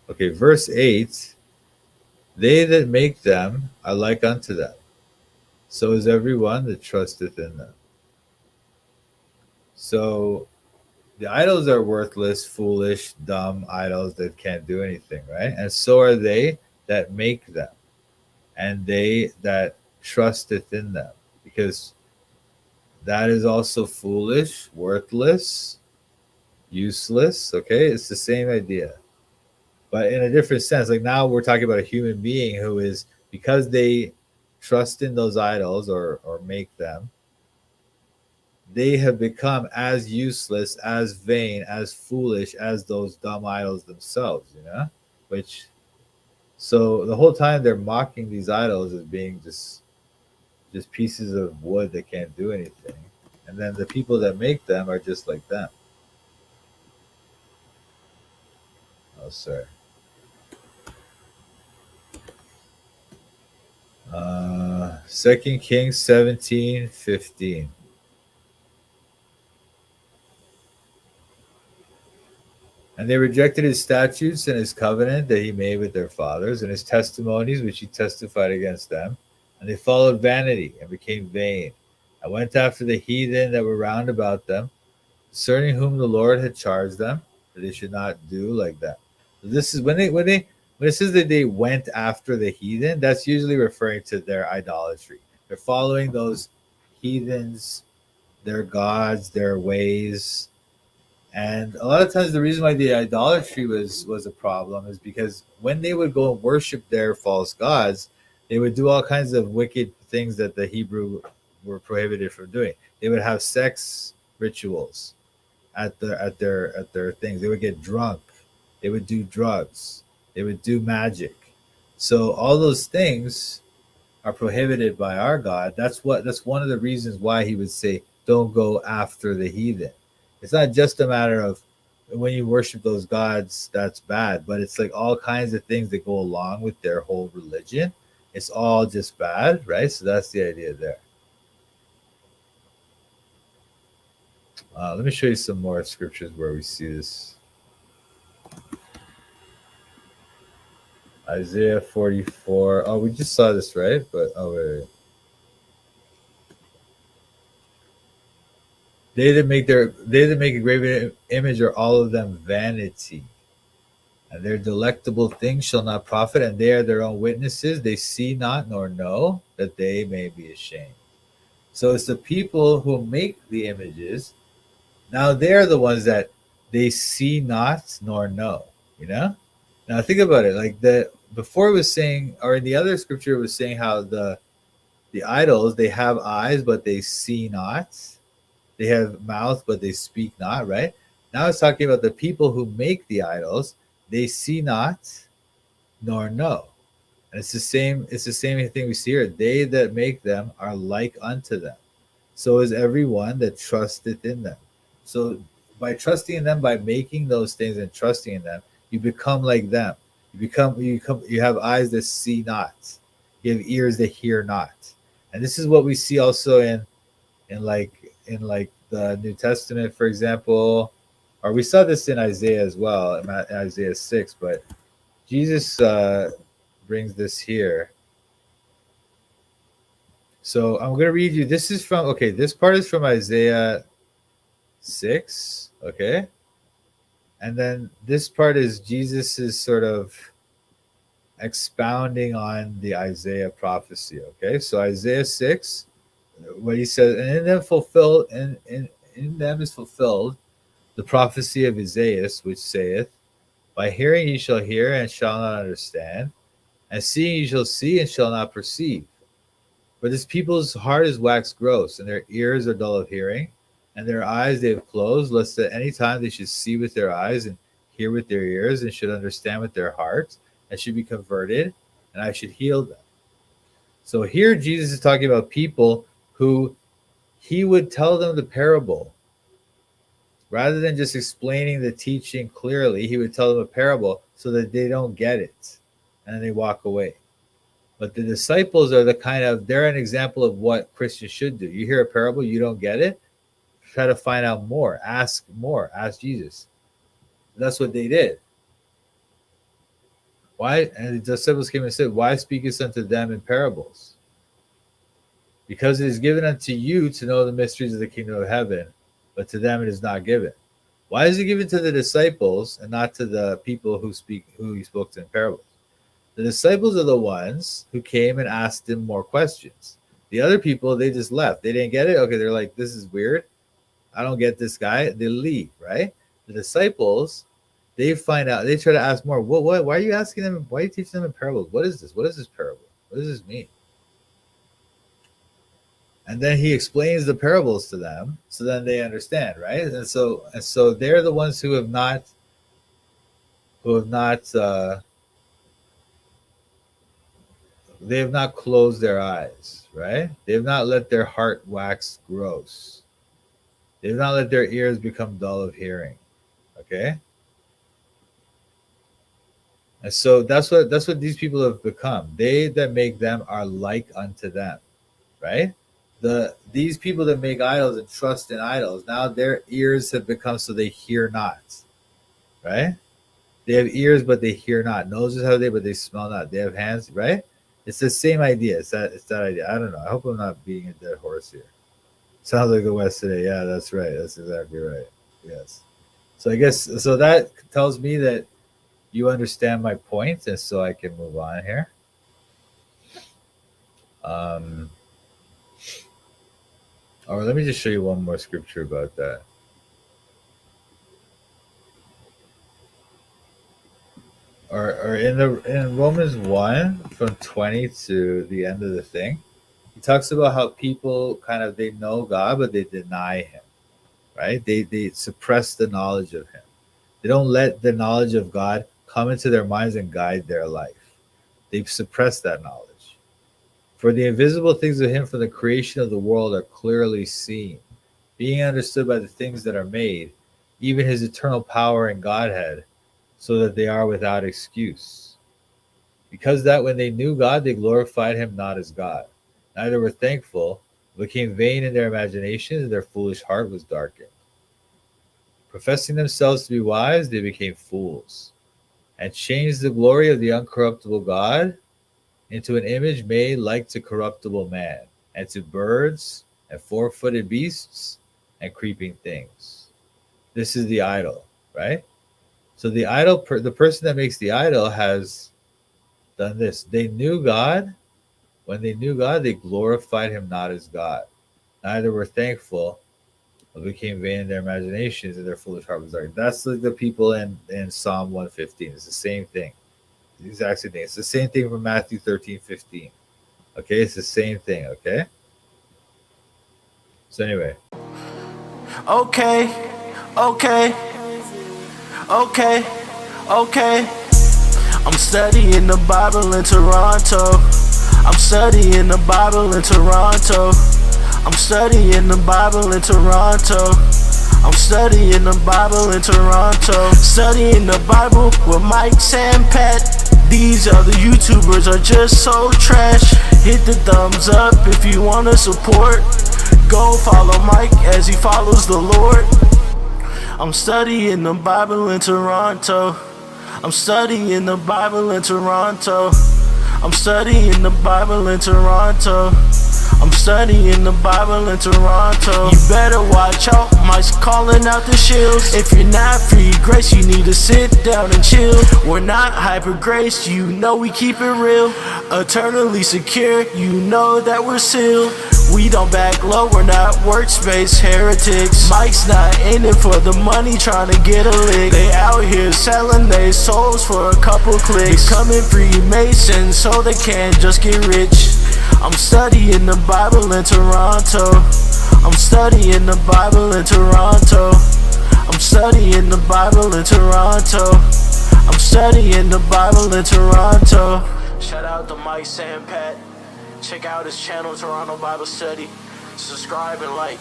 Okay, verse 8, they that make them are like unto them. So is everyone that trusteth in them. So the idols are worthless, foolish, dumb idols that can't do anything, right? And so are they that make them, and they that trusteth in them, because that is also foolish, worthless, useless. Okay, it's the same idea, but in a different sense. Like now we're talking about a human being who is, because they trust in those idols or make them, they have become as useless, as vain, as foolish as those dumb idols themselves, Which, so the whole time they're mocking these idols as being just pieces of wood that can't do anything. And then the people that make them are just like them. Oh, sorry. 2 Kings 17:15. And they rejected his statutes and his covenant that he made with their fathers, and his testimonies which he testified against them. And they followed vanity and became vain, and went after the heathen that were round about them, concerning whom the Lord had charged them that they should not do like that. So this is when it says that they went after the heathen, that's usually referring to their idolatry. They're following those heathens, their gods, their ways, and a lot of times the reason why the idolatry was a problem is because when they would go and worship their false gods, they would do all kinds of wicked things that the Hebrew were prohibited from doing. They would have sex rituals at their things. They would get drunk. They would do drugs. They would do magic. So all those things are prohibited by our God. That's one of the reasons why he would say, "Don't go after the heathen." It's not just a matter of when you worship those gods, that's bad, but it's like all kinds of things that go along with their whole religion. It's all just bad, right? So that's the idea there. Let me show you some more scriptures where we see this. Isaiah 44. Oh, we just saw this, right? But wait. They that make a graven image are all of them vanity, and their delectable things shall not profit, and they are their own witnesses. They see not nor know that they may be ashamed. So it's the people who make the images. Now they're the ones that they see not nor know. You know. Now think about it. Like the before it was saying, or in the other scripture, it was saying how the idols, they have eyes but they see not. They have mouth but they speak not. Right. Now it's talking about the people who make the idols. They see not nor know. And it's the same thing we see here. They that make them are like unto them. So is everyone that trusteth in them. So by trusting in them, by making those things and trusting in them, you become like them. You have eyes that see not. You have ears that hear not. And this is what we see also in like in like the New Testament, for example, or we saw this in Isaiah as well, in Isaiah 6, but Jesus brings this here. So I'm going to read you. This is from, okay, this part is from Isaiah 6, okay? And then this part is Jesus is sort of expounding on the Isaiah prophecy, okay? So Isaiah 6, what he says, and in them is fulfilled the prophecy of Isaiah, which saith, by hearing ye shall hear and shall not understand, and seeing ye shall see and shall not perceive. For this people's heart is waxed gross, and their ears are dull of hearing, and their eyes they have closed, lest at any time they should see with their eyes, and hear with their ears, and should understand with their hearts, and should be converted, and I should heal them. So here Jesus is talking about people who he would tell them the parable. Rather than just explaining the teaching clearly, he would tell them a parable so that they don't get it, and they walk away. But the disciples are they're an example of what Christians should do. You hear a parable, you don't get it, try to find out more, ask Jesus. That's what they did. Why? And the disciples came and said, why speakest unto them in parables? Because it is given unto you to know the mysteries of the kingdom of heaven, but to them it is not given. Why is it given to the disciples and not to the people who he spoke to in parables? The disciples are the ones who came and asked him more questions. The other people, they just left. They didn't get it. Okay, they're like, this is weird. I don't get this guy. They leave, right? The disciples, they find out. They try to ask more. What? Why are you asking them? Why are you teaching them in parables? What is this? What is this parable? What does this mean? And then he explains the parables to them, so then they understand, right? And so they're the ones who have not they have not closed their eyes, right? They have not let their heart wax gross. They have not let their ears become dull of hearing. Okay? And so that's what these people have become. They that make them are like unto them, right? These people that make idols and trust in idols, now their ears have become so they hear not, right? They have ears but they hear not. Noses have they but they smell not. They have hands, right? It's the same idea. It's that idea. I don't know. I hope I'm not beating a dead horse here. Sounds like the West today. Yeah, that's right. That's exactly right. Yes. So I guess so that tells me that you understand my point, and so I can move on here. Or let me just show you one more scripture about that. Or in Romans 1 from 20 to the end of the thing, he talks about how people kind of they know God but they deny him, right? They suppress the knowledge of him. They don't let the knowledge of God come into their minds and guide their life. They suppress that knowledge. For the invisible things of him from the creation of the world are clearly seen, being understood by the things that are made, even his eternal power and Godhead, so that they are without excuse. Because that when they knew God, they glorified him not as God. Neither were thankful, but became vain in their imaginations, and their foolish heart was darkened. Professing themselves to be wise, they became fools, and changed the glory of the uncorruptible God into an image made like to corruptible man, and to birds, and four-footed beasts, and creeping things. This is the idol, right? So the idol, the person that makes the idol has done this. They knew God. When they knew God, they glorified him not as God. Neither were thankful, but became vain in their imaginations, and their foolish heart was darkened. That's like the people in Psalm 115. It's the same thing. The exact same thing. It's the same thing from Matthew 13:15. Okay, it's the same thing, okay? So anyway. Okay. I'm studying the Bible in Toronto. I'm studying the Bible in Toronto. I'm studying the Bible in Toronto. I'm studying the Bible in Toronto. Studying the Bible with Mike and Pat. These other YouTubers are just so trash. Hit the thumbs up if you want to support. Go follow Mike as he follows the Lord. I'm studying the Bible in Toronto. I'm studying the Bible in Toronto. I'm studying the Bible in Toronto. I'm studying the Bible in Toronto. You better watch out, Mike's calling out the shills. If you're not free grace, you need to sit down and chill. We're not hyper grace, you know we keep it real. Eternally secure, you know that we're sealed. We don't back low, we're not workspace heretics. Mike's not in it for the money, trying to get a lick. They out here selling their souls for a couple clicks. Becoming Freemasons so they can't just get rich. I'm studying the Bible in Toronto. I'm studying the Bible in Toronto. I'm studying the Bible in Toronto. I'm studying the Bible in Toronto. Shout out to Mike and Pat. Check out his channel, Toronto Bible Study. Subscribe and like.